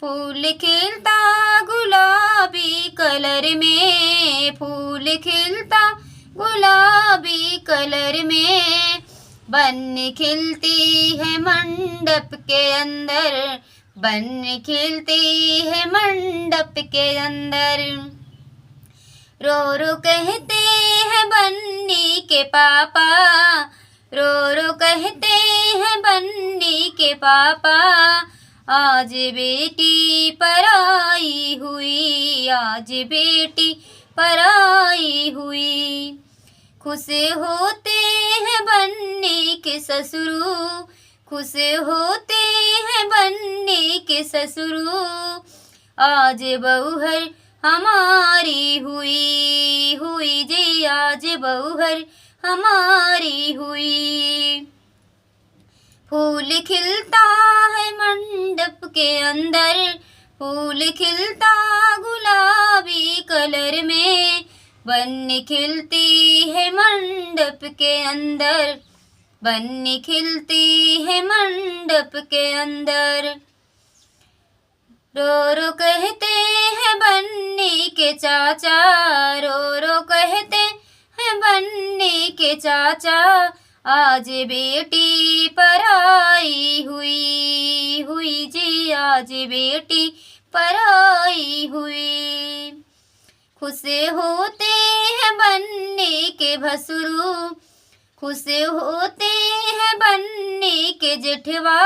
फूल खिलता गुलाबी कलर में, फूल खिलता गुलाबी कलर में, बन खिलती है मंडप के अंदर, बन खिलती है मंडप के अंदर। रो रो कहते हैं बन्नी के पापा, रो रो कहते हैं बन्नी के पापा, आज बेटी पराई हुई, आज बेटी पराई हुई। खुश होते हैं बन्नी के ससुरु, खुश होते हैं बन्नी के ससुरु, आज बहुहर हमारी हुई हुई जी, आज बहुहर हमारी हुई। फूल खिलता है मंडप के अंदर, फूल खिलता गुलाबी कलर में, बन खिलती है मंडप के अंदर, बन खिलती है मंडप के अंदर। रो रो कहते हैं बन्नी के चाचा, रो रो कहते हैं बन्नी के चाचा, आज बेटी पराई हुई हुई जी, आज बेटी पराई हुई। खुश होते हैं बन्नी के भसुरु, खुश होते हैं बन्नी के जेठवा,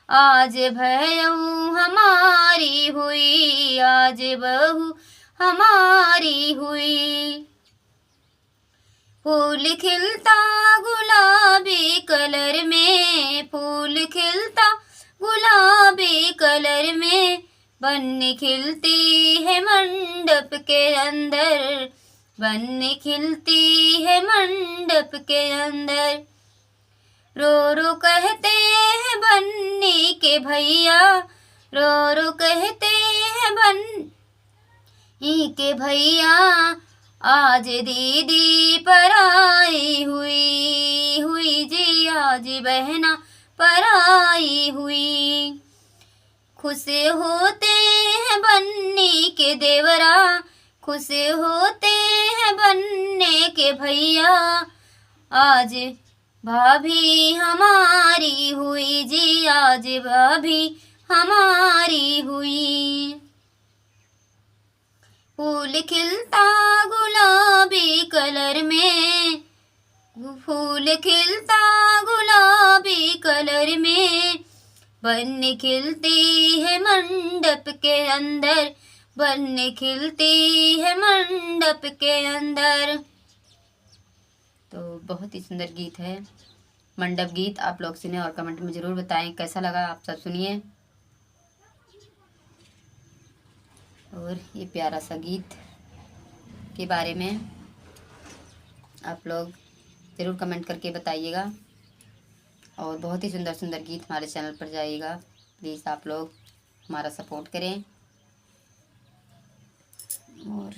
आज भयऊ हमारी हुई, आज बहू हमारी हुई। फूल खिलता गुलाबी कलर में, फूल खिलता गुलाबी कलर में, बन खिलती है मंडप के अंदर, बन खिलती है मंडप के अंदर। रो रो कहते हैं बन्नी के भैया, रो रो कहते हैं बन्नी के भैया, आज दीदी पराई हुई हुई जी, आज बहना पराई हुई। खुश होते हैं बन्नी के देवरा, खुश होते हैं बन्ने के भैया, आज भाभी हमारी हुई जी, आज भाभी हमारी हुई। फूल खिलता गुलाबी कलर में, फूल खिलता गुलाबी कलर में, बन खिलती है मंडप के अंदर, बन खिलती है मंडप के अंदर। तो बहुत ही सुंदर गीत है मंडप गीत। आप लोग सुने और कमेंट में ज़रूर बताएं कैसा लगा, आप सब सुनिए। और ये प्यारा सा गीत के बारे में आप लोग ज़रूर कमेंट करके बताइएगा। और बहुत ही सुंदर सुंदर गीत हमारे चैनल पर जाइएगा, प्लीज़ आप लोग हमारा सपोर्ट करें। और